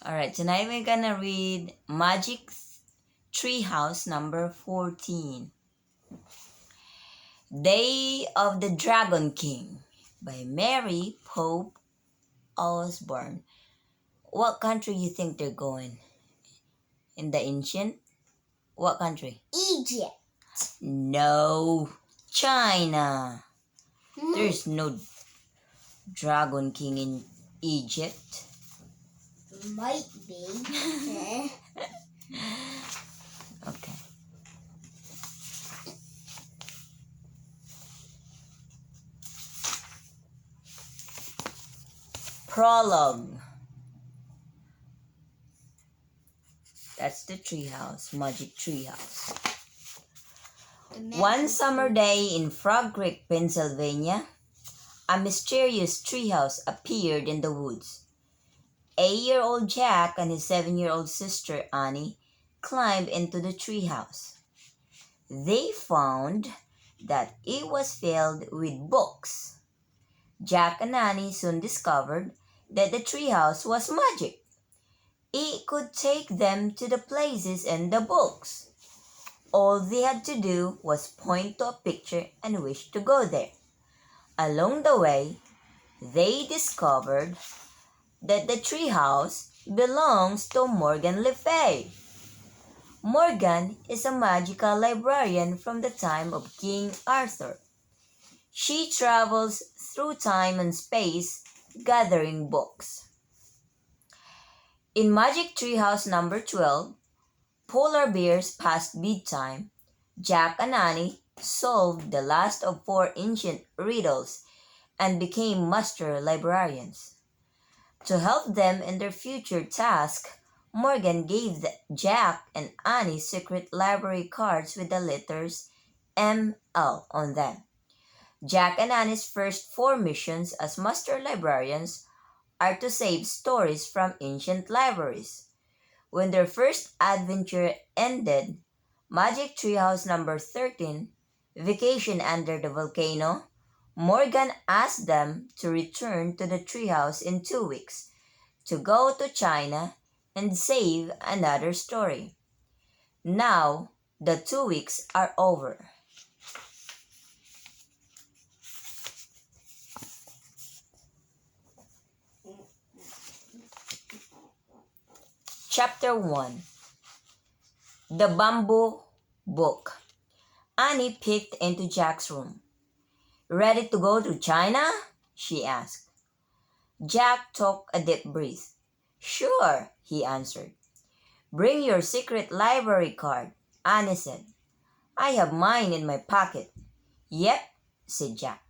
Alright, tonight we're gonna read Magic Treehouse number 14. Day of the Dragon King by Mary Pope Osborne. What country you think they're going? In the ancient? What country? Egypt. No, China. There's no Dragon King in Egypt. Might be. Okay. Prologue. That's the treehouse, magic treehouse. One summer day in Frog Creek, Pennsylvania, a mysterious treehouse appeared in the woods. 8-year-old Jack and his 7-year-old sister Annie climbed into the treehouse. They found that it was filled with books. Jack and Annie soon discovered that the treehouse was magic. It could take them to the places in the books. All they had to do was point to a picture and wish to go there. Along the way, they discovered that the treehouse belongs to Morgan Le Fay. Morgan is a magical librarian from the time of King Arthur. She travels through time and space gathering books. In Magic Treehouse number 12, Polar Bears past bedtime, Jack and Annie solved the last of 4 ancient riddles and became master librarians. To help them in their future task, Morgan gave Jack and Annie secret library cards with the letters ML on them. Jack and Annie's first 4 missions as master librarians are to save stories from ancient libraries. When their first adventure ended, Magic Treehouse number 13, Vacation Under the Volcano, Morgan asked them to return to the treehouse in 2 weeks to go to China and save another story. Now, the 2 weeks are over. Chapter 1. The Bamboo Book. Annie peeked into Jack's room. "Ready to go to China?" she asked. Jack took a deep breath. "Sure," he answered. "Bring your secret library card," Annie said. "I have mine in my pocket." "Yep," said Jack.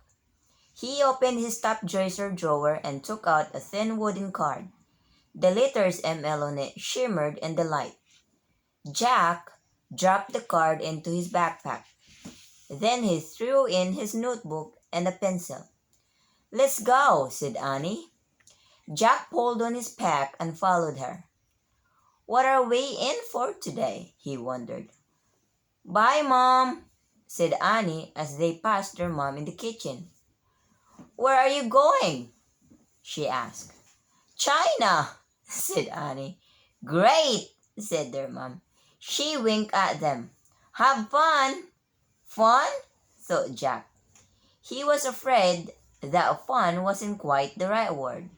He opened his top drawer and took out a thin wooden card. The letters ML on it shimmered in the light. Jack dropped the card into his backpack. Then he threw in his notebook and a pencil. "Let's go," said Annie. Jack pulled on his pack and followed her. "What are we in for today?" he wondered. "Bye, Mom," said Annie as they passed their mom in the kitchen. "Where are you going?" she asked. "China," said Annie. "Great," said their mom. She winked at them. "Have fun." "Fun?" thought Jack. He was afraid that fun wasn't quite the right word.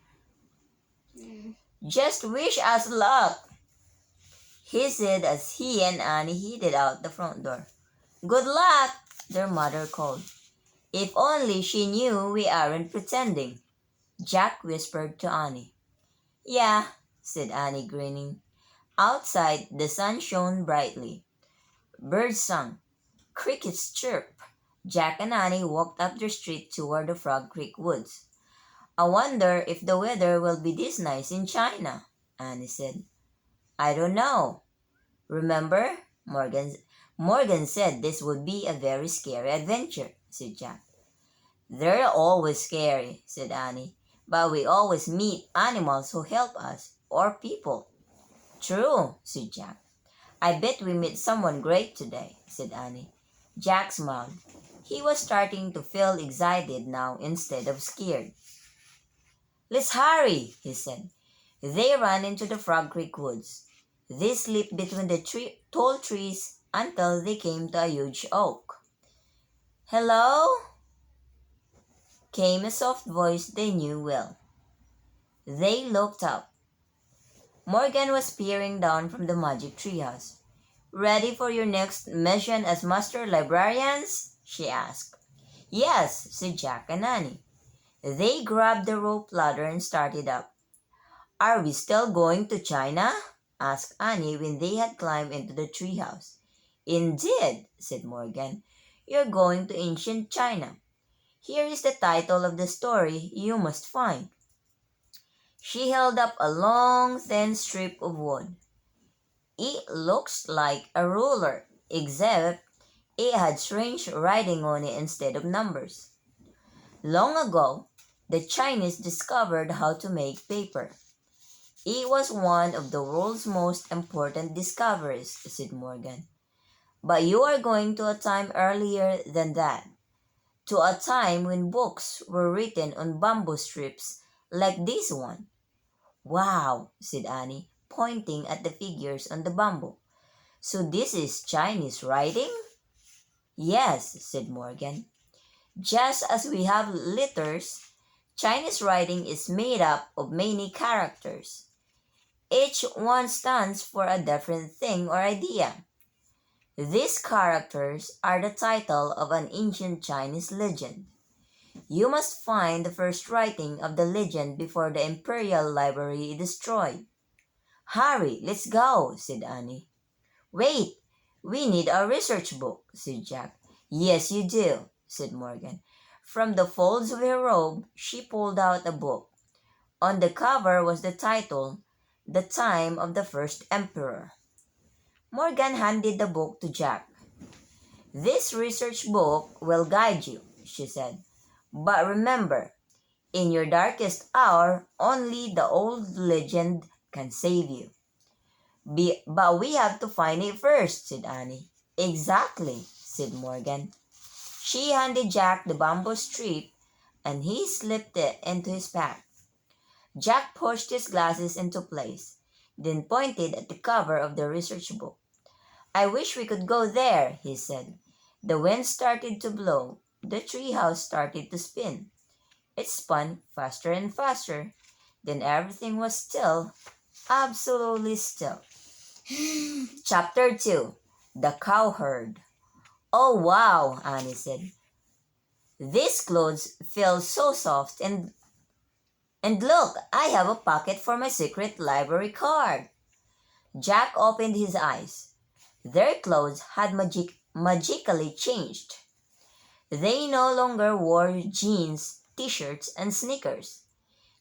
"Just wish us luck," he said as he and Annie headed out the front door. "Good luck," their mother called. "If only she knew we aren't pretending," Jack whispered to Annie. "Yeah," said Annie, grinning. Outside, the sun shone brightly. Birds sang. Crickets chirped. Jack and Annie walked up the street toward the Frog Creek woods. "I wonder if the weather will be this nice in China," Annie said. "I don't know. Remember, Morgan said this would be a very scary adventure," said Jack. "They're always scary," said Annie. "But we always meet animals who help us, or people." "True," said Jack. "I bet we meet someone great today," said Annie. Jack smiled. He was starting to feel excited now instead of scared. "Let's hurry," he said. They ran into the Frog Creek woods. They slipped between the tall trees until they came to a huge oak. "Hello?" came a soft voice they knew well. They looked up. Morgan was peering down from the magic treehouse. "Ready for your next mission as master librarians?" she asked. "Yes," said Jack and Annie. They grabbed the rope ladder and started up. "Are we still going to China?" asked Annie when they had climbed into the treehouse. "Indeed," said Morgan. "You're going to ancient China. Here is the title of the story you must find." She held up a long, thin strip of wood. "It looks like a ruler, except it had strange writing on it instead of numbers. Long ago, the Chinese discovered how to make paper. It was one of the world's most important discoveries," said Morgan. "But you are going to a time earlier than that, to a time when books were written on bamboo strips like this one." "Wow," said Annie, pointing at the figures on the bamboo. "So this is Chinese writing?" "Yes," said Morgan. "Just as we have letters, Chinese writing is made up of many characters. Each one stands for a different thing or idea. These characters are the title of an ancient Chinese legend. You must find the first writing of the legend before the Imperial Library is destroyed." "Hurry, let's go," said Annie. "Wait, we need a research book," said Jack. "Yes, you do," said Morgan. From the folds of her robe, she pulled out a book. On the cover was the title, "The Time of the First Emperor." Morgan handed the book to Jack. "This research book will guide you," she said. "But remember, in your darkest hour, only the old legend can save you." "But we have to find it first," said Annie. "Exactly," said Morgan. She handed Jack the bamboo strip, and he slipped it into his pack. Jack pushed his glasses into place, then pointed at the cover of the research book. "I wish we could go there," he said. The wind started to blow. The treehouse started to spin. It spun faster and faster. Then everything was still, absolutely still. Chapter 2. The Cowherd. "Oh, wow," Annie said. "These clothes feel so soft, and look, I have a pocket for my secret library card." Jack opened his eyes. Their clothes had magically changed. They no longer wore jeans, t-shirts, and sneakers.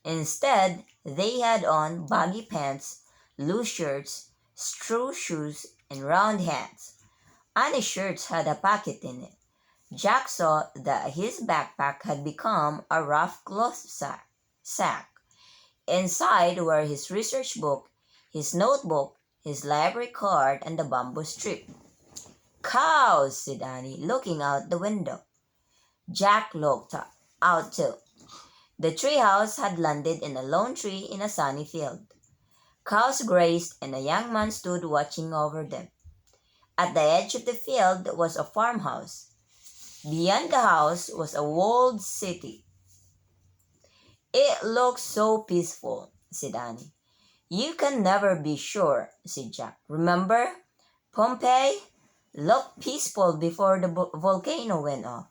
Instead, they had on baggy pants, loose shirts, straw shoes, and round hats. Annie's shirt had a pocket in it. Jack saw that his backpack had become a rough cloth sack. Inside were his research book, his notebook, his library card, and the bamboo strip. "Cows," said Annie, looking out the window. Jack looked out too. The treehouse had landed in a lone tree in a sunny field. Cows grazed, and a young man stood watching over them. At the edge of the field was a farmhouse. Beyond the house was a walled city. "It looks so peaceful," said Annie. "You can never be sure," said Jack. "Remember, Pompeii looked peaceful before the volcano went off."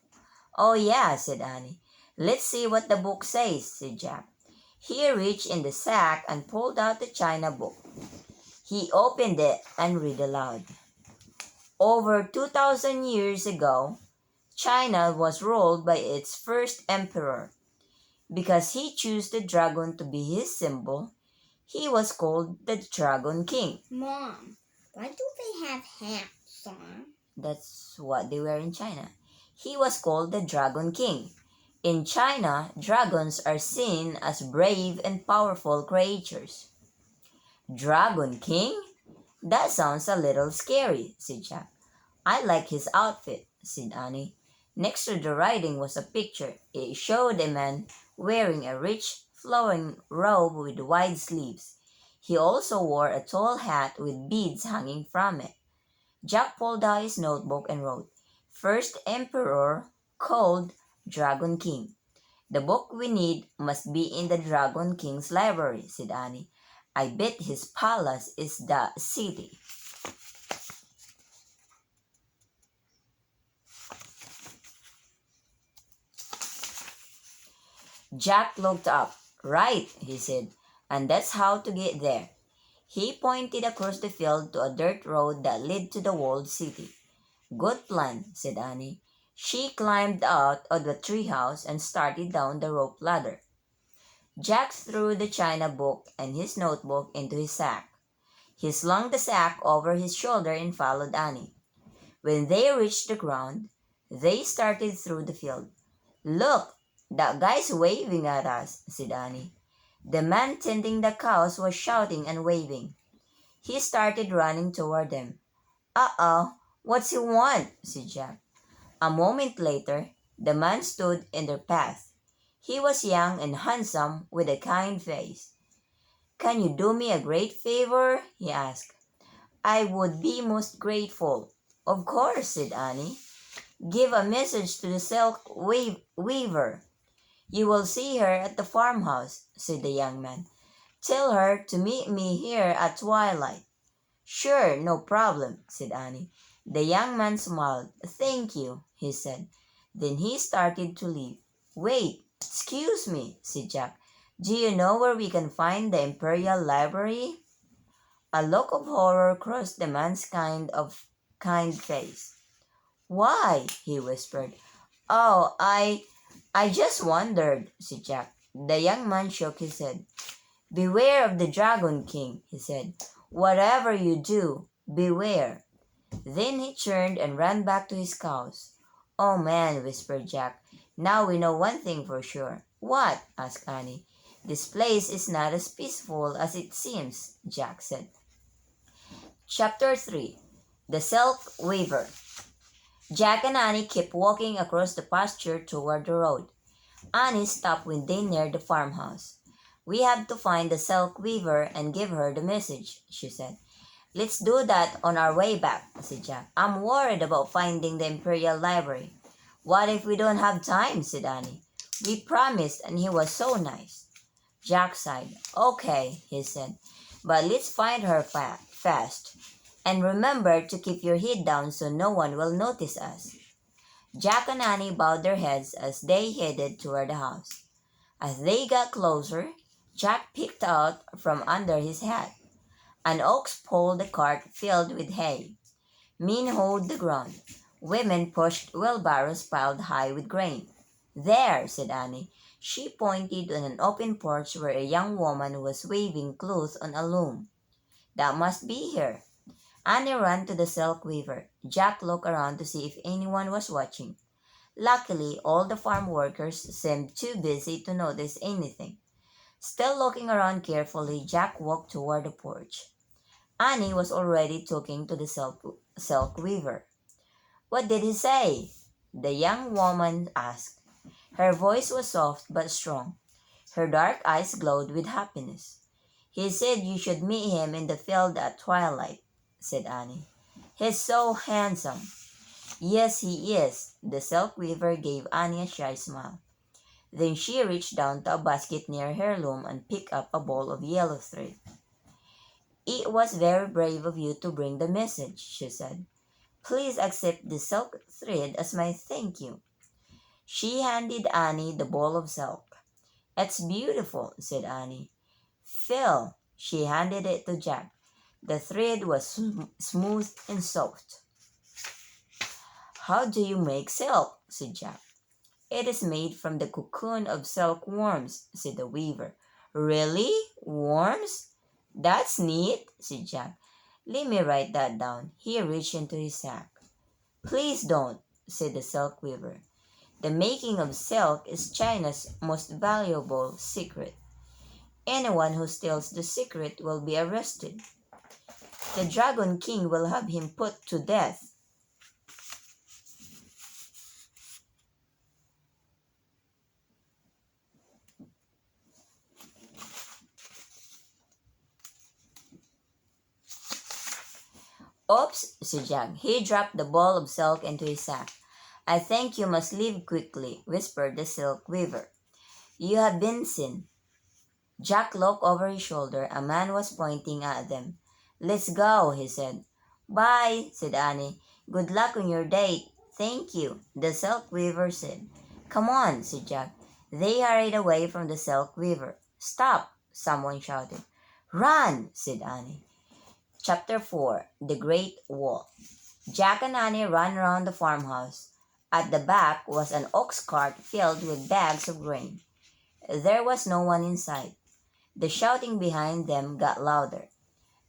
"Oh yeah," said Annie. "Let's see what the book says," said Jack. He reached in the sack and pulled out the china book. He opened it and read aloud. "Over 2,000 years ago, China was ruled by its first emperor. Because he chose the dragon to be his symbol, he was called the Dragon King." Mom, why do they have hats on? That's what they wear in China. "He was called the Dragon King. In China, dragons are seen as brave and powerful creatures." "Dragon King? That sounds a little scary," said Jack. "I like his outfit," said Annie. Next to the writing was a picture. It showed a man wearing a rich, flowing robe with wide sleeves. He also wore a tall hat with beads hanging from it. Jack pulled out his notebook and wrote, "First Emperor called Dragon King." "The book we need must be in the Dragon King's library," said Annie. "I bet his palace is the city." Jack looked up. "Right," he said, "and that's how to get there." He pointed across the field to a dirt road that led to the walled city. "Good plan," said Annie. She climbed out of the treehouse and started down the rope ladder. Jack threw the china book and his notebook into his sack. He slung the sack over his shoulder and followed Annie. When they reached the ground, they started through the field. "Look, that guy's waving at us," said Annie. The man tending the cows was shouting and waving. He started running toward them. "Uh-oh, what's he want?" said Jack. A moment later, the man stood in their path. He was young and handsome with a kind face. "Can you do me a great favor?" he asked. "I would be most grateful." "Of course," said Annie. "Give a message to the weaver. You will see her at the farmhouse," said the young man. "Tell her to meet me here at twilight." "Sure, no problem," said Annie. The young man smiled. "Thank you," he said. Then he started to leave. "Wait, excuse me," said Jack. "Do you know where we can find the Imperial Library?" A look of horror crossed the man's kind face. "Why?" he whispered. "Oh, I just wondered," said Jack. The young man shook his head. "Beware of the Dragon King," he said. "Whatever you do, beware." Then he turned and ran back to his cows. "Oh man," whispered Jack. "Now we know one thing for sure." "What?" asked Annie. "This place is not as peaceful as it seems," Jack said. Chapter 3. The Silk Weaver. Jack and Annie kept walking across the pasture toward the road. Annie stopped when they neared the farmhouse. "We have to find the silk weaver and give her the message," she said. "Let's do that on our way back," said Jack. "I'm worried about finding the Imperial Library." "What if we don't have time?" said Annie. "We promised and he was so nice." Jack sighed. "Okay," he said, "but let's find her fast. And remember to keep your head down so no one will notice us." Jack and Annie bowed their heads as they headed toward the house. As they got closer, Jack peeked out from under his hat. An ox pulled a cart filled with hay. Men hoed the ground. Women pushed wheelbarrows piled high with grain. "There," said Annie. She pointed on an open porch where a young woman was weaving cloth on a loom. "That must be her." Annie ran to the silk weaver. Jack looked around to see if anyone was watching. Luckily, all the farm workers seemed too busy to notice anything. Still looking around carefully, Jack walked toward the porch. Annie was already talking to the silk weaver. "What did he say?" the young woman asked. Her voice was soft but strong. Her dark eyes glowed with happiness. "He said you should meet him in the field at twilight," said Annie. "He's so handsome." "Yes, he is." The silk weaver gave Annie a shy smile. Then she reached down to a basket near her loom and picked up a ball of yellow thread. "It was very brave of you to bring the message," she said. "Please accept this silk thread as my thank you." She handed Annie the ball of silk. "It's beautiful," said Annie. "Feel." She handed it to Jack. The thread was smooth and soft. "How do you make silk?" said Jack. "It is made from the cocoon of silkworms," said the weaver. "Really? Worms? That's neat," said Jack. "Let me write that down." He reached into his sack. "Please don't," said the silk weaver. "The making of silk is China's most valuable secret. Anyone who steals the secret will be arrested. The Dragon King will have him put to death." Oops, said Jack. He dropped the ball of silk into his sack. I think you must leave quickly, whispered the silk weaver. You have been seen. Jack looked over his shoulder. A man was pointing at them. Let's go, he said. Bye, said Annie. Good luck on your date. Thank you, the silk weaver said. Come on, said Jack. They hurried away from the silk weaver. Stop, someone shouted. Run, said Annie. Chapter 4 The Great Wall. Jack and Annie ran around the farmhouse. At the back was an ox cart filled with bags of grain. There was no one inside. The shouting behind them got louder.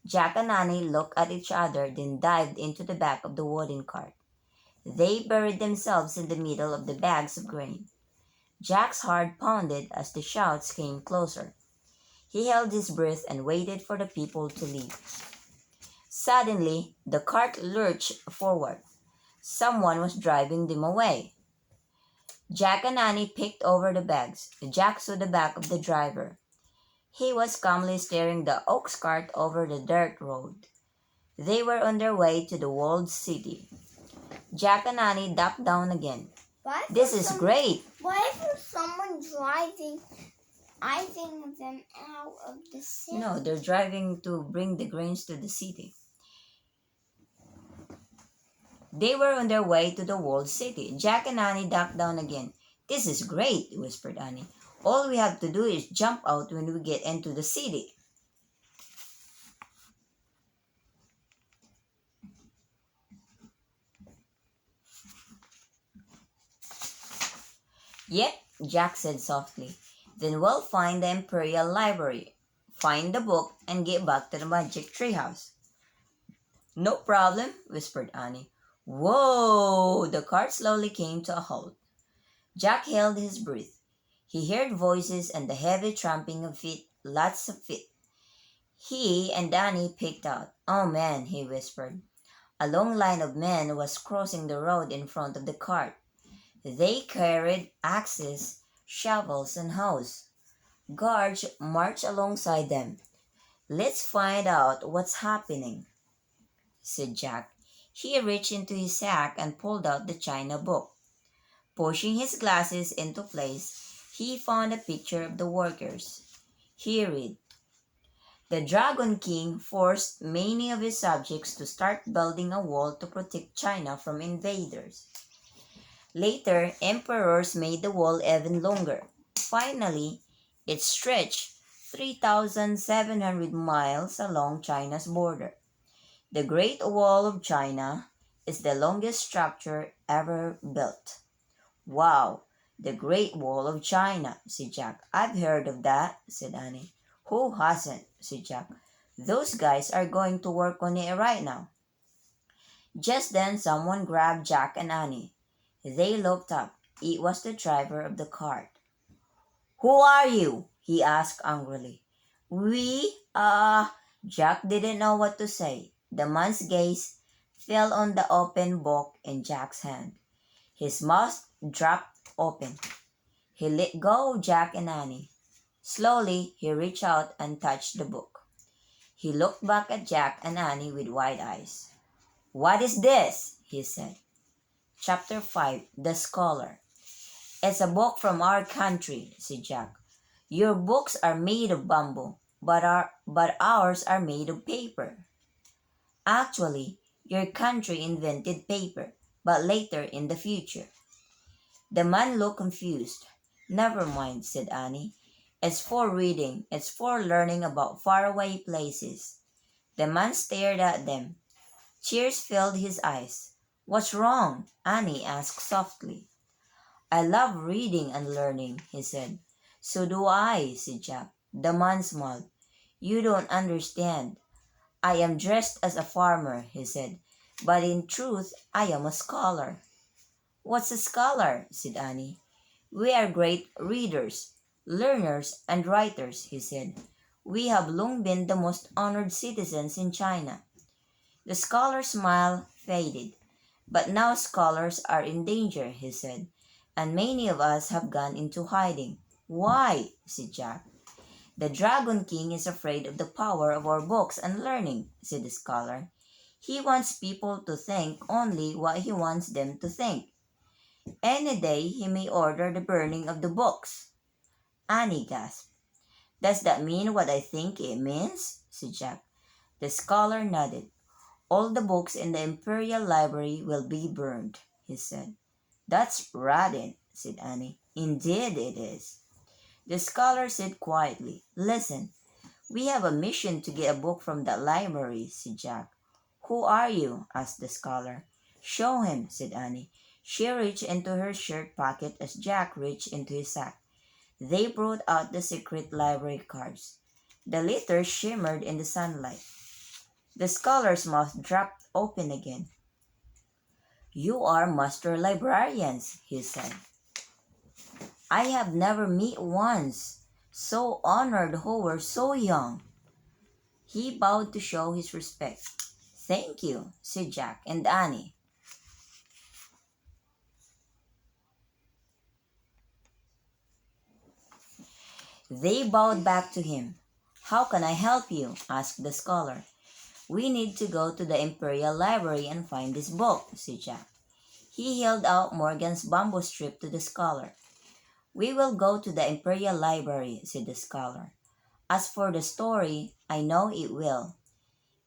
Jack and Annie looked at each other, then dived into the back of the wooden cart. They buried themselves in the middle of the bags of grain. Jack's heart pounded as the shouts came closer. He held his breath and waited for the people to leave. Suddenly, the cart lurched forward. Someone was driving them away. Jack and Annie picked over the bags. Jack saw the back of the driver. He was calmly steering the ox cart over the dirt road. They were on their way to the walled city. Jack and Annie ducked down again. This is great. Why is someone driving them out of the city? No, they're driving to bring the grains to the city. They were on their way to the walled city. Jack and Annie ducked down again. This is great, whispered Annie. All we have to do is jump out when we get into the city. Yep, Jack said softly. Then we'll find the Imperial Library, find the book, and get back to the magic treehouse. No problem, whispered Annie. Whoa! The cart slowly came to a halt. Jack held his breath. He heard voices and the heavy tramping of feet, lots of feet. He and Annie picked out. Oh man, he whispered. A long line of men was crossing the road in front of the cart. They carried axes, shovels, and hoes. Guards marched alongside them. Let's find out what's happening, said Jack. He reached into his sack and pulled out the china book. Pushing his glasses into place, he found a picture of the workers. He read, The Dragon King forced many of his subjects to start building a wall to protect China from invaders. Later, emperors made the wall even longer. Finally, it stretched 3,700 miles along China's border. The Great Wall of China is the longest structure ever built. Wow, the Great Wall of China, said Jack. I've heard of that, said Annie. Who hasn't, said Jack. Those guys are going to work on it right now. Just then, someone grabbed Jack and Annie. They looked up. It was the driver of the cart. Who are you? He asked angrily. Jack didn't know what to say. The man's gaze fell on the open book in Jack's hand. His mouth dropped open. He let go of Jack and Annie. Slowly, he reached out and touched the book. He looked back at Jack and Annie with wide eyes. What is this? He said. Chapter 5 The Scholar. It's a book from our country, said Jack. Your books are made of bamboo, but ours are made of paper. Actually, your country invented paper, but later in the future. The man looked confused. Never mind, said Annie. It's for reading. It's for learning about faraway places. The man stared at them. Tears filled his eyes. What's wrong? Annie asked softly. I love reading and learning, he said. So do I, said Jack. The man smiled. You don't understand. I am dressed as a farmer, he said, but in truth I am a scholar. What's a scholar? Said Annie. We are great readers, learners, and writers, he said. We have long been the most honored citizens in China. The scholar's smile faded. But now scholars are in danger, he said, and many of us have gone into hiding. Why? Said Jack. The Dragon King is afraid of the power of our books and learning, said the scholar. He wants people to think only what he wants them to think. Any day he may order the burning of the books. Annie gasped. Does that mean what I think it means? Said Jack. The scholar nodded. All the books in the Imperial Library will be burned, he said. That's rotten, said Annie. Indeed it is. The scholar said quietly, Listen, we have a mission to get a book from that library, said Jack. Who are you? Asked the scholar. Show him, said Annie. She reached into her shirt pocket as Jack reached into his sack. They brought out the secret library cards. The letters shimmered in the sunlight. The scholar's mouth dropped open again. You are master librarians, he said. I have never met once. So honored who were so young. He bowed to show his respect. Thank you, said Jack and Annie. They bowed back to him. How can I help you? Asked the scholar. We need to go to the Imperial Library and find this book, said Jack. He held out Morgan's bamboo strip to the scholar. We will go to the Imperial Library, said the scholar. As for the story, I know it will.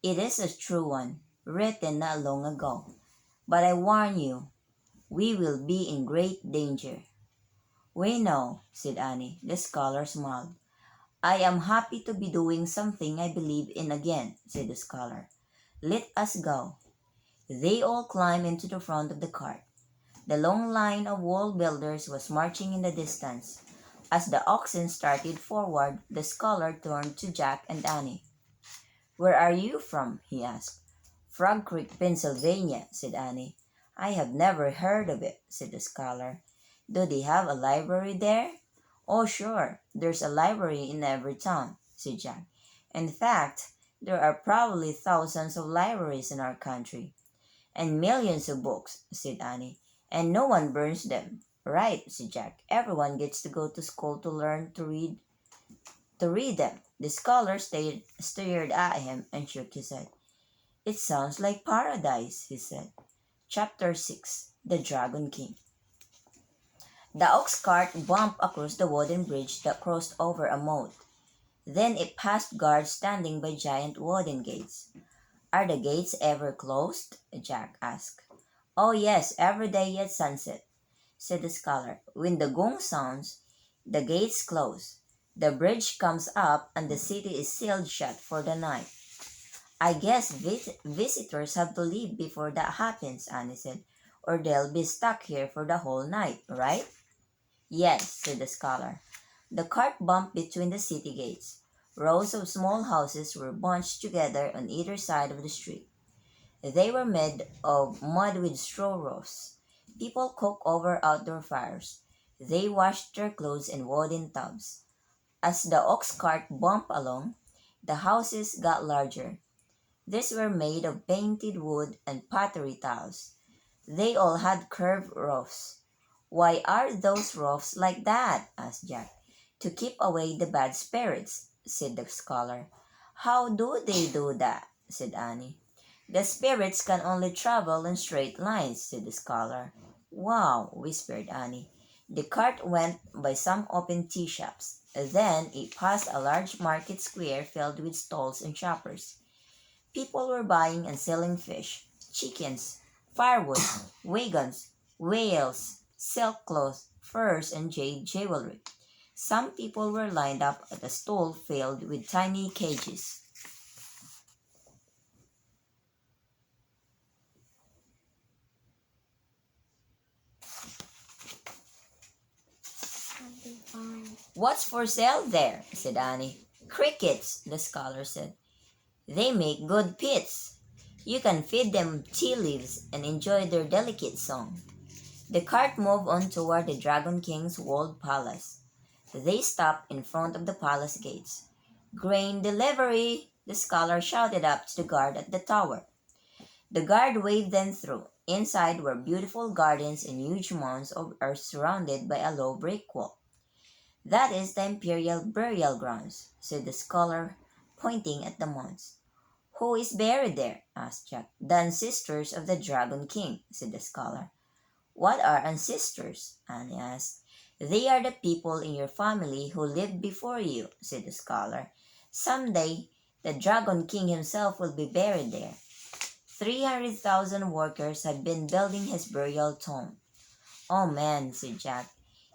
It is a true one, written not long ago. But I warn you, we will be in great danger. We know, said Annie. The scholar smiled. I am happy to be doing something I believe in again, said the scholar. Let us go. They all climbed into the front of the cart. The long line of wall builders was marching in the distance. As the oxen started forward, the scholar turned to Jack and Annie. Where are you from? He asked. Frog Creek, Pennsylvania, said Annie. I have never heard of it, said the scholar. Do they have a library there? Oh, sure, there's a library in every town, said Jack. In fact, there are probably thousands of libraries in our country. And millions of books, said Annie. And no one burns them. Right, said Jack. Everyone gets to go to school to learn to read them. The scholar stared at him and shook his head. It sounds like paradise, he said. Chapter 6. The Dragon King. The ox cart bumped across the wooden bridge that crossed over a moat. Then it passed guards standing by giant wooden gates. Are the gates ever closed? Jack asked. Oh yes, every day at sunset, said the scholar. When the gong sounds, the gates close. The bridge comes up and the city is sealed shut for the night. I guess visitors have to leave before that happens, Annie said, or they'll be stuck here for the whole night, right? Yes, said the scholar. The cart bumped between the city gates. Rows of small houses were bunched together on either side of the street. They were made of mud with straw roofs. People cooked over outdoor fires. They washed their clothes in wooden tubs. As the ox cart bumped along, the houses got larger. These were made of painted wood and pottery tiles. They all had curved roofs. Why are those roofs like that? Asked Jack. To keep away the bad spirits, said the scholar. How do they do that? Said Annie. The spirits can only travel in straight lines, said the scholar. Wow, whispered Annie. The cart went by some open tea shops. Then it passed a large market square filled with stalls and shoppers. People were buying and selling fish, chickens, firewood, wagons, whales, silk cloth, furs, and jade jewelry. Some people were lined up at a stall filled with tiny cages. I'll be fine. What's for sale there? Said Annie. Crickets, the scholar said. They make good pits. You can feed them tea leaves and enjoy their delicate song. The cart moved on toward the Dragon King's walled palace. They stopped in front of the palace gates. Grain delivery! The scholar shouted up to the guard at the tower. The guard waved them through. Inside were beautiful gardens and huge mounds of earth surrounded by a low brick wall. That is the Imperial burial grounds, said the scholar, pointing at the mounds. Who is buried there? Asked Jack. The ancestors of the Dragon King, said the scholar. What are ancestors? Annie asked. They are the people in your family who lived before you, said the scholar. Someday, the Dragon King himself will be buried there. 300,000 workers have been building his burial tomb. Oh man, said Jack.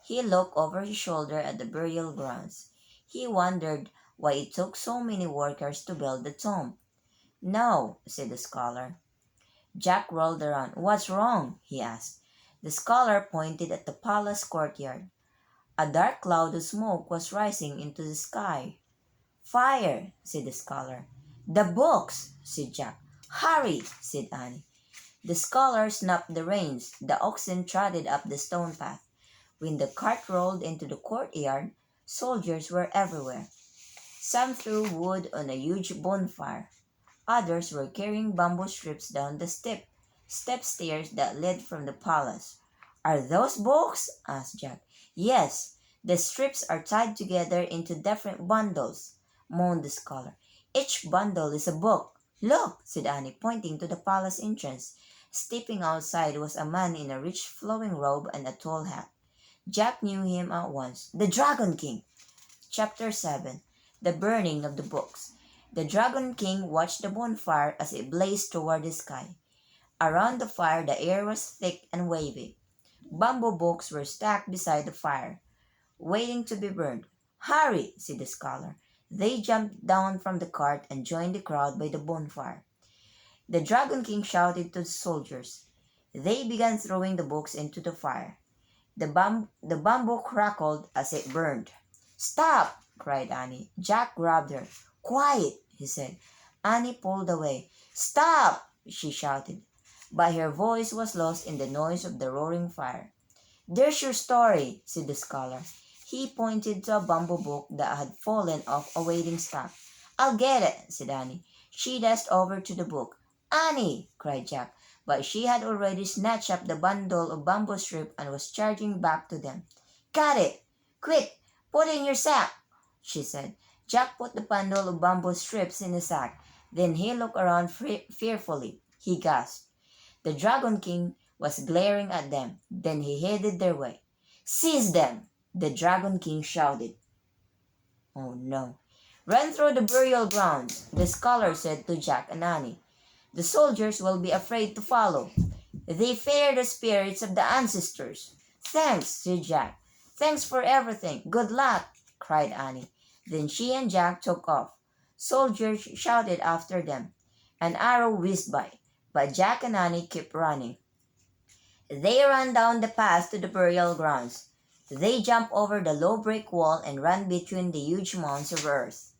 He looked over his shoulder at the burial grounds. He wondered why it took so many workers to build the tomb. No, said the scholar. Jack rolled around. What's wrong? He asked. The scholar pointed at the palace courtyard. A dark cloud of smoke was rising into the sky. Fire, said the scholar. The books, said Jack. Hurry, said Annie. The scholar snapped the reins. The oxen trotted up the stone path. When the cart rolled into the courtyard, soldiers were everywhere. Some threw wood on a huge bonfire. Others were carrying bamboo strips down the step stairs that led from the palace. Are those books? Asked Jack. Yes, the strips are tied together into different bundles, moaned the scholar. Each bundle is a book. Look, said Annie, pointing to the palace entrance. Stepping outside was a man in a rich flowing robe and a tall hat. Jack knew him at once. The Dragon King! Chapter 7. The Burning of the Books. The Dragon King watched the bonfire as it blazed toward the sky. Around the fire the air was thick and wavy. Bamboo books were stacked beside the fire, waiting to be burned. Hurry, said the scholar. They jumped down from the cart and joined the crowd by the bonfire. The Dragon King shouted to the soldiers. They began throwing the books into the fire. The bamboo crackled as it burned. Stop! Cried Annie. Jack grabbed her. Quiet, he said. Annie pulled away. Stop! She shouted. But her voice was lost in the noise of the roaring fire. There's your story, said the scholar. He pointed to a bamboo book that had fallen off a waiting stack. I'll get it, said Annie. She dashed over to the book. Annie! Cried Jack, but she had already snatched up the bundle of bamboo strip and was charging back to them. Got it! Quick! Put it in your sack, she said. Jack put the bundle of bamboo strips in the sack. Then he looked around fearfully. He gasped. The Dragon King was glaring at them. Then he headed their way. Seize them! The Dragon King shouted. Oh no. Run through the burial grounds, the scholar said to Jack and Annie. The soldiers will be afraid to follow. They fear the spirits of the ancestors. Thanks, said Jack. Thanks for everything. Good luck, cried Annie. Then she and Jack took off. Soldiers shouted after them. An arrow whizzed by, but Jack and Annie kept running. They ran down the path to the burial grounds. They jumped over the low brick wall and ran between the huge mounds of earth.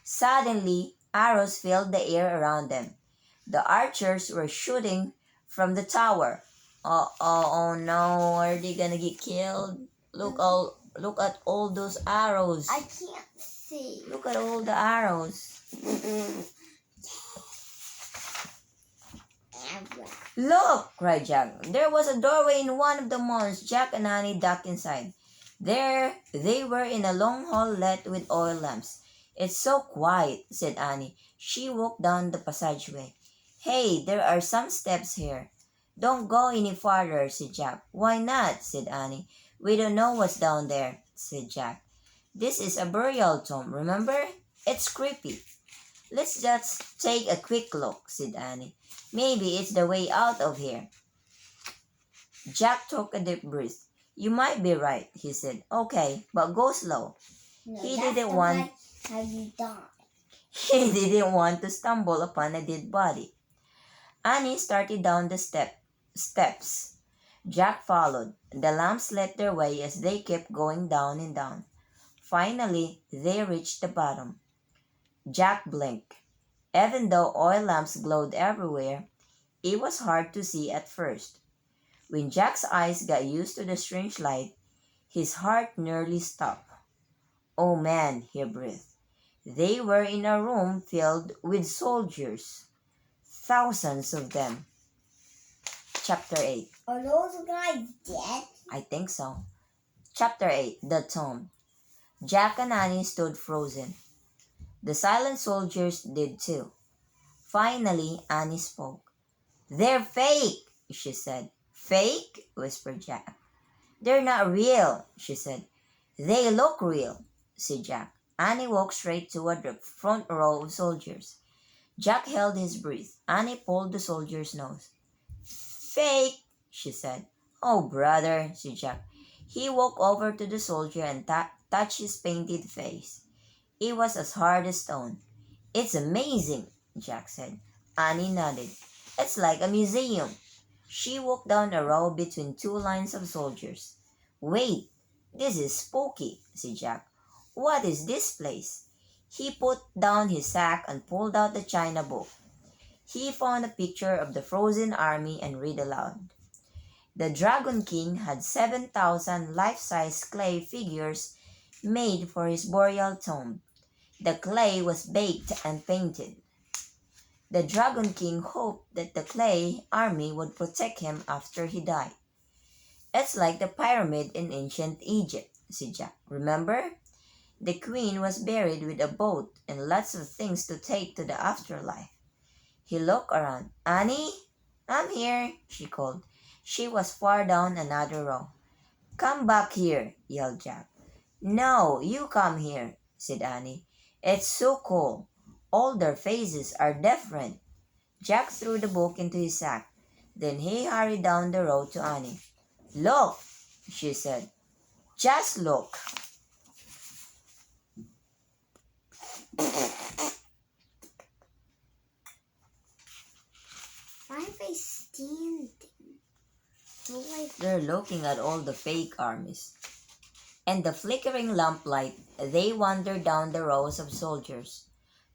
Suddenly, arrows filled the air around them. The archers were shooting from the tower. Oh no, are they gonna get killed? Look at all those arrows. I can't see. Look at all the arrows. Look, cried Jack. There was a doorway in one of the mounds. Jack and Annie ducked inside. There they were in a long hall lit with oil lamps. It's so quiet, said Annie. She walked down the passageway. Hey, there are some steps here. Don't go any farther, said Jack. Why not, said Annie. We don't know what's down there, said Jack. This is a burial tomb, remember? It's creepy. Let's just take a quick look, said Annie. Maybe it's the way out of here. Jack took a deep breath. You might be right, he said. Okay, but go slow. No, He didn't want to stumble upon a dead body. Annie started down the steps. Jack followed. The lamps led their way as they kept going down and down. Finally, they reached the bottom. Jack blinked. Even though oil lamps glowed everywhere, it was hard to see at first. When Jack's eyes got used to the strange light, his heart nearly stopped. Oh man, he breathed. They were in a room filled with soldiers. Thousands of them. Chapter 8. Are those guys dead? I think so. Chapter 8. The Tomb. Jack and Annie stood frozen. The silent soldiers did too. Finally, Annie spoke. "They're fake," she said. "Fake?" whispered Jack. "They're not real," she said. "They look real," said Jack. Annie walked straight toward the front row of soldiers. Jack held his breath. Annie pulled the soldier's nose. "Fake," she said. "Oh, brother," said Jack. He walked over to the soldier and touched his painted face. It was as hard as stone. "It's amazing," Jack said. Annie nodded. "It's like a museum." She walked down a row between two lines of soldiers. "Wait, this is spooky," said Jack. "What is this place?" He put down his sack and pulled out the china book. He found a picture of the frozen army and read aloud. The Dragon King had 7,000 life-size clay figures made for his burial tomb. The clay was baked and painted. The Dragon King hoped that the clay army would protect him after he died. "It's like the pyramid in ancient Egypt," said Jack. "Remember? The queen was buried with a boat and lots of things to take to the afterlife." He looked around. "Annie, I'm here," she called. She was far down another row. "Come back here," yelled Jack. "No, you come here," said Annie. "It's so cool. All their faces are different." Jack threw the book into his sack. Then he hurried down the road to Annie. "Look," she said. "Just look." Why are they standing? They're looking at all the fake armies. In the flickering lamplight, they wandered down the rows of soldiers.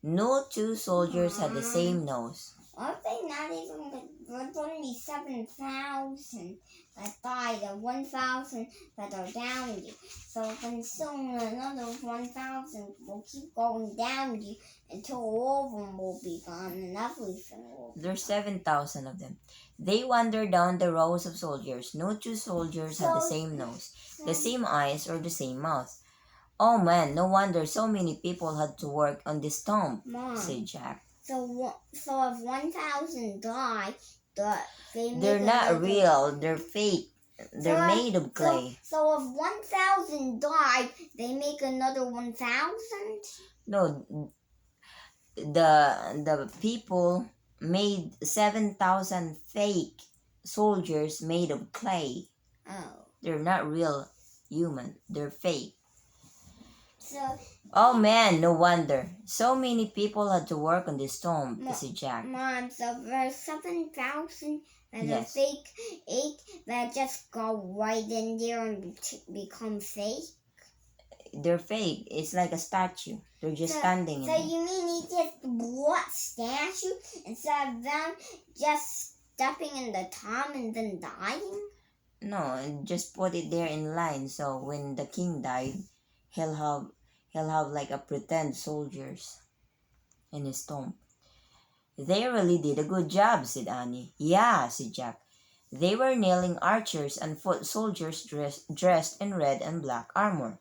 No two soldiers had the same nose. Aren't they not even? There's only 7,000 that died and 1,000 that are down you. So then soon another 1,000 will keep going down you until all of them will be gone and everything will be. There's 7,000 of them. They wandered down the rows of soldiers. No two soldiers had the same nose, the same eyes, or the same mouth. "Oh man, no wonder so many people had to work on this tomb," Mom, said Jack. So if 1,000 die, They're not real, they're fake. They're made of clay. So if 1,000 die, they make another 1,000? No, the people made 7,000 fake soldiers made of clay. Oh. They're not real human, they're fake. So, "Oh man, no wonder. So many people had to work on this tomb," said Jack. Mom, so there's 7,000 that are Yes. fake that just go right in there and become fake? They're fake. It's like a statue. They're just standing in So there. you mean he just brought statue instead of them just stepping in the tomb and then dying? No, and just put it there in line so when the king died, he'll have like a pretend soldiers in his tomb. "They really did a good job," said Annie. "Yeah," said Jack. "They were nailing archers and foot soldiers dressed in red and black armor.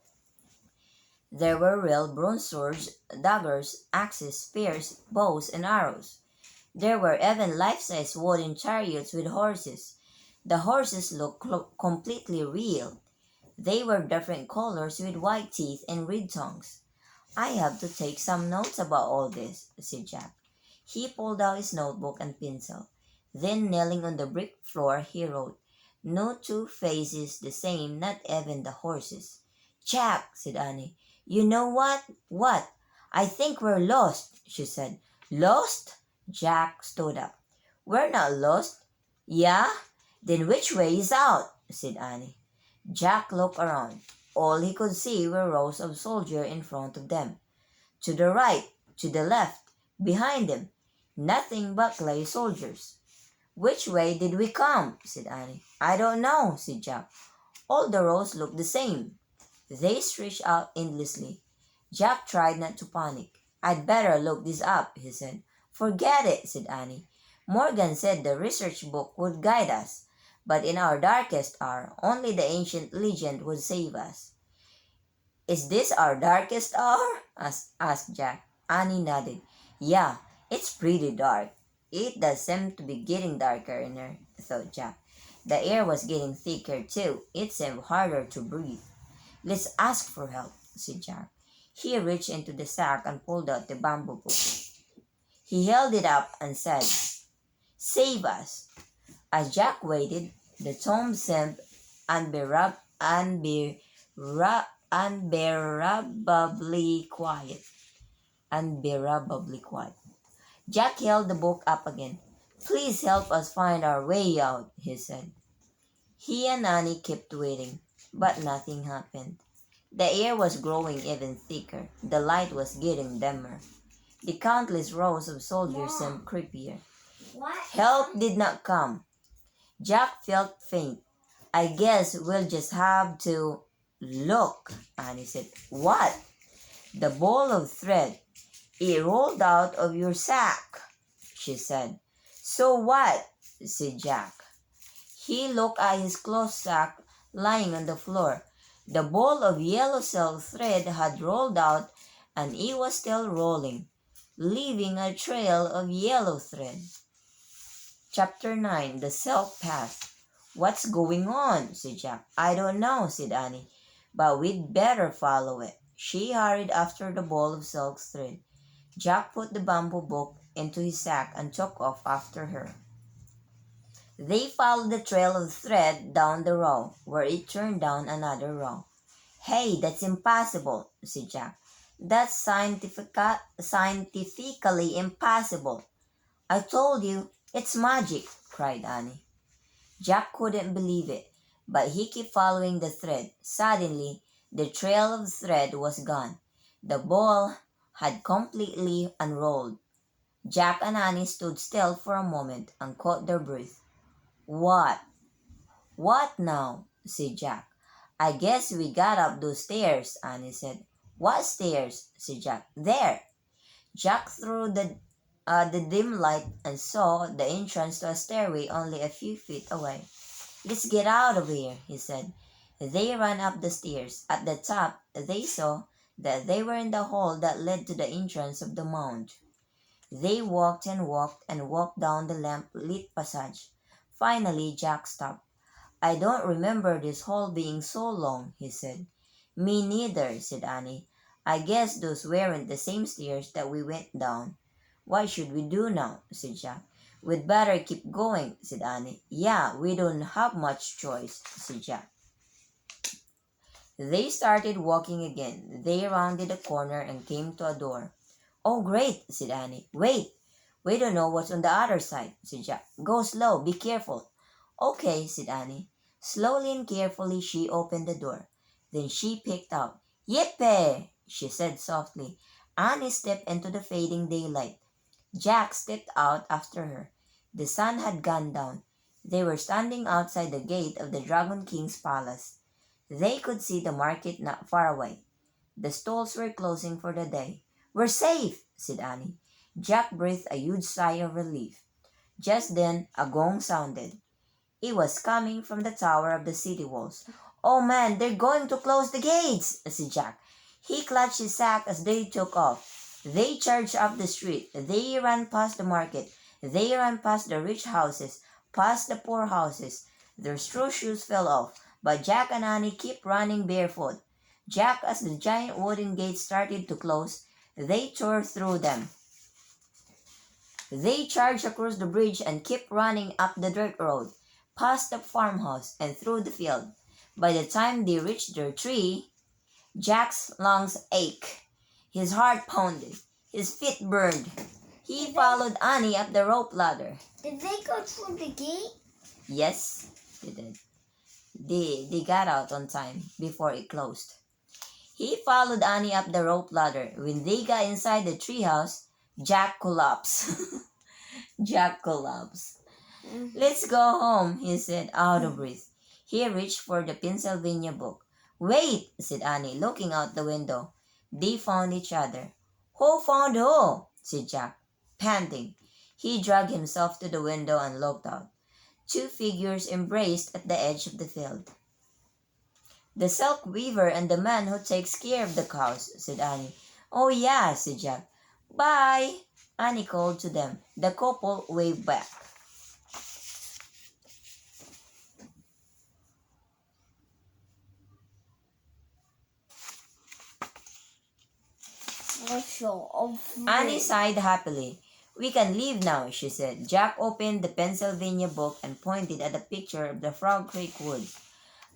There were real bronze swords, daggers, axes, spears, bows, and arrows. There were even life-size wooden chariots with horses. The horses looked completely real. They were different colors with white teeth and red tongues." "I have to take some notes about all this," said Jack. He pulled out his notebook and pencil. Then, kneeling on the brick floor, he wrote, "No two faces the same, not even the horses." "Jack," said Annie, "you know what?" "What?" "I think we're lost," she said. "Lost?" Jack stood up. "We're not lost." "Yeah? Then which way is out?" said Annie. Jack looked around. All he could see were rows of soldiers in front of them. To the right, to the left, behind them, nothing but clay soldiers. "Which way did we come?" said Annie. "I don't know," said Jack. "All the rows look the same." They stretched out endlessly. Jack tried not to panic. "I'd better look this up," he said. "Forget it," said Annie. "Morgan said the research book would guide us, but in our darkest hour, only the ancient legend would save us." "Is this our darkest hour?" asked Jack. Annie nodded. "Yeah, It's pretty dark. It does seem to be getting darker in here, thought Jack. The air was getting thicker too. It seemed harder to breathe. Let's ask for help, said Jack. He reached into the sack and pulled out the bamboo book. He held it up and said, Save us. As Jack waited, the tome seemed unbearably quiet. Unbearably quiet. Jack held the book up again. Please help us find our way out, he said. He and Annie kept waiting, but nothing happened. The air was growing even thicker. The light was getting dimmer. The countless rows of soldiers seemed creepier. Help did not come. Jack felt faint. I guess we'll just have to look, Annie said. What? The ball of thread. It rolled out of your sack, she said. So what? Said Jack. He looked at his cloth sack lying on the floor. The ball of yellow silk thread had rolled out, and it was still rolling, leaving a trail of yellow thread. Chapter 9. The Silk Path. What's going on? Said Jack. I don't know, said Annie, but we'd better follow it. She hurried after the ball of silk thread. Jack put the bamboo book into his sack and took off after her. They followed the trail of thread down the row, where it turned down another row. Hey, that's impossible, said Jack. That's scientifically impossible. I told you, it's magic, cried Annie. Jack couldn't believe it, but he kept following the thread. Suddenly, the trail of thread was gone. The ball had completely unrolled. Jack and Annie stood still for a moment and caught their breath. What? What now? Said Jack. I guess we got up those stairs, Annie said. What stairs? Said Jack. There. Jack threw the dim light and saw the entrance to a stairway only a few feet away. Let's get out of here, he said. They ran up the stairs. At the top, they saw that they were in the hall that led to the entrance of the mound. They walked and walked and walked down the lamp-lit passage. Finally, Jack stopped. I don't remember this hall being so long, he said. Me neither, said Annie. I guess those weren't the same stairs that we went down. What should we do now? Said Jack. We'd better keep going, said Annie. Yeah, we don't have much choice, said Jack. They started walking again. They rounded a corner and came to a door. Oh, great, said Annie. Wait, we don't know what's on the other side, said Jack. Go slow, be careful. Okay, said Annie. Slowly and carefully she opened the door. Then she peeked out. Yippee, she said softly. Annie stepped into the fading daylight. Jack stepped out after her. The sun had gone down. They were standing outside the gate of the Dragon King's palace. They could see the market not far away. The stalls were closing for the day. We're safe, said Annie. Jack breathed a huge sigh of relief. Just then, a gong sounded. It was coming from the tower of the city walls. Oh man, they're going to close the gates, said Jack. He clutched his sack as they took off. They charged up the street. They ran past the market. They ran past the rich houses, past the poor houses. Their straw shoes fell off, but Jack and Annie kept running barefoot. Jack, as the giant wooden gates started to close, they tore through them. They charged across the bridge and kept running up the dirt road, past the farmhouse and through the field. By the time they reached their tree, Jack's lungs ached. His heart pounded. His feet burned. He followed Annie up the rope ladder. Did they go through the gate? Yes, they did. They got out on time before it closed. He followed Annie up the rope ladder. When they got inside the treehouse, Jack collapsed. Jack collapsed. Let's go home, he said, out of breath. He reached for the Pennsylvania book. Wait, said Annie, looking out the window. They found each other. Who found who? Said Jack, panting. He dragged himself to the window and looked out. Two figures embraced at the edge of the field. The silk weaver and the man who takes care of the cows, said Annie. Oh yeah, said Jack. Bye. Annie called to them. The couple waved back. Annie sighed happily. We can leave now, she said. Jack opened the Pennsylvania book and pointed at a picture of the Frog Creek woods.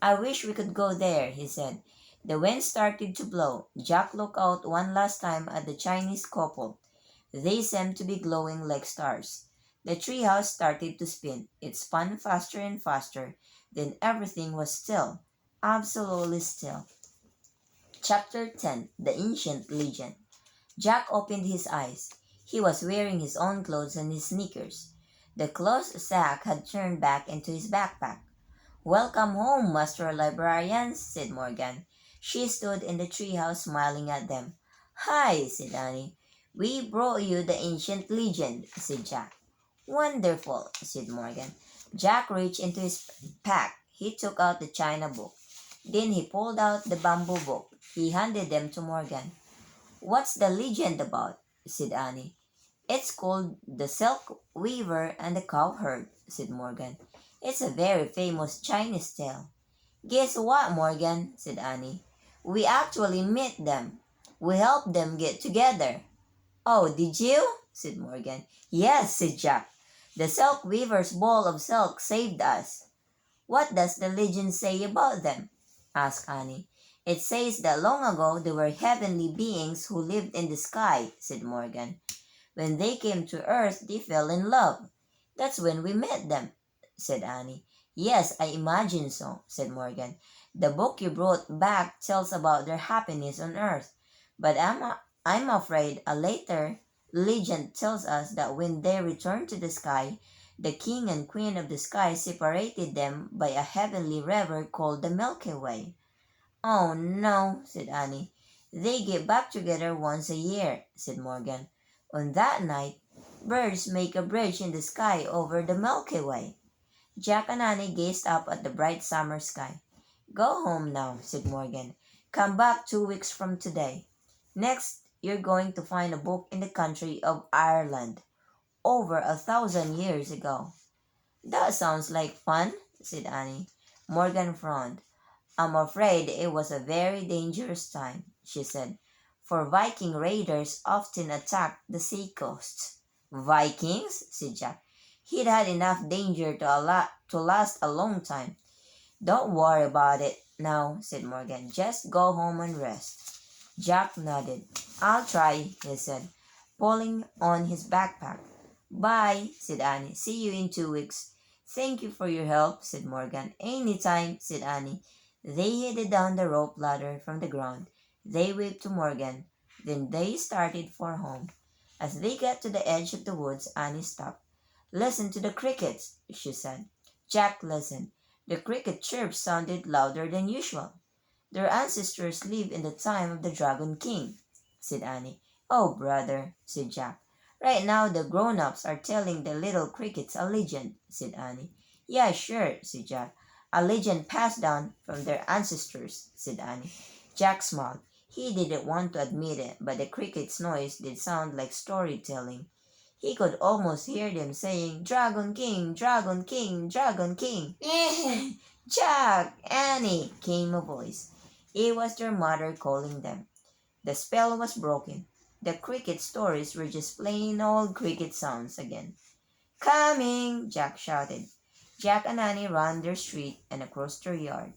I wish we could go there, he said. The wind started to blow. Jack looked out one last time at the Chinese couple. They seemed to be glowing like stars. The treehouse started to spin. It spun faster and faster. Then everything was still. Absolutely still. Chapter 10. The Ancient Legend. Jack opened his eyes. He was wearing his own clothes and his sneakers. The cloth sack had turned back into his backpack. Welcome home, Master Librarians, said Morgan. She stood in the treehouse smiling at them. Hi, said Annie. We brought you the ancient legend, said Jack. Wonderful, said Morgan. Jack reached into his pack. He took out the china book. Then he pulled out the bamboo book. He handed them to Morgan. What's the legend about? Said Annie. It's called The Silk Weaver and the Cowherd, said Morgan. It's a very famous Chinese tale. Guess what, Morgan? Said Annie. We actually met them. We helped them get together. Oh, did you? Said Morgan. Yes, said Jack. The silk weaver's ball of silk saved us. What does the legend say about them? Asked Annie. It says that long ago they were heavenly beings who lived in the sky, said Morgan. When they came to earth, they fell in love. That's when we met them, said Annie. Yes, I imagine so, said Morgan. The book you brought back tells about their happiness on earth, but I'm afraid a later legend tells us that when they returned to the sky, the king and queen of the sky separated them by a heavenly river called the Milky Way. Oh no, said Annie. They get back together once a year, said Morgan. On that night, birds make a bridge in the sky over the Milky Way. Jack and Annie gazed up at the bright summer sky. Go home now, said Morgan. Come back 2 weeks from today. Next, you're going to find a book in the country of Ireland, over 1,000 years ago. That sounds like fun, said Annie. Morgan frowned. I'm afraid it was a very dangerous time, she said, for Viking raiders often attacked the seacoasts. Vikings? Said Jack. He'd had enough danger to last a long time. Don't worry about it now, said Morgan. Just go home and rest. Jack nodded. I'll try, he said, pulling on his backpack. Bye, said Annie. See you in 2 weeks. Thank you for your help, said Morgan. Anytime, said Annie. They headed down the rope ladder from the ground. They waved to Morgan. Then they started for home. As they got to the edge of the woods, Annie stopped. Listen to the crickets, she said. Jack listened. The cricket chirps sounded louder than usual. Their ancestors lived in the time of the Dragon King, said Annie. Oh, brother, said Jack. Right now the grown-ups are telling the little crickets a legend, said Annie. Yeah, sure, said Jack. A legend passed down from their ancestors, said Annie. Jack smiled. He didn't want to admit it, but the cricket's noise did sound like storytelling. He could almost hear them saying, Dragon King, Dragon King, Dragon King. Jack, Annie, came a voice. It was their mother calling them. The spell was broken. The cricket stories were just plain old cricket sounds again. Coming, Jack shouted. Jack and Annie ran their street and across their yard.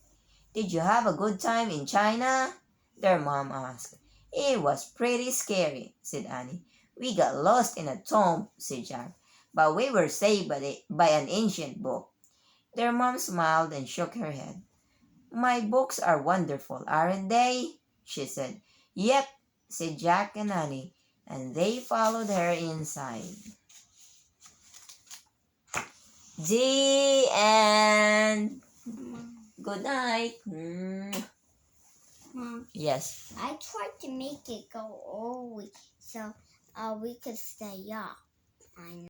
Did you have a good time in China? Their mom asked. It was pretty scary, said Annie. We got lost in a tomb, said Jack, but we were saved by an ancient book. Their mom smiled and shook her head. My books are wonderful, aren't they? She said. Yep, said Jack and Annie, and they followed her inside. The end. Good night. Mom, Yes. I tried to make it go all week so we could stay up. I know.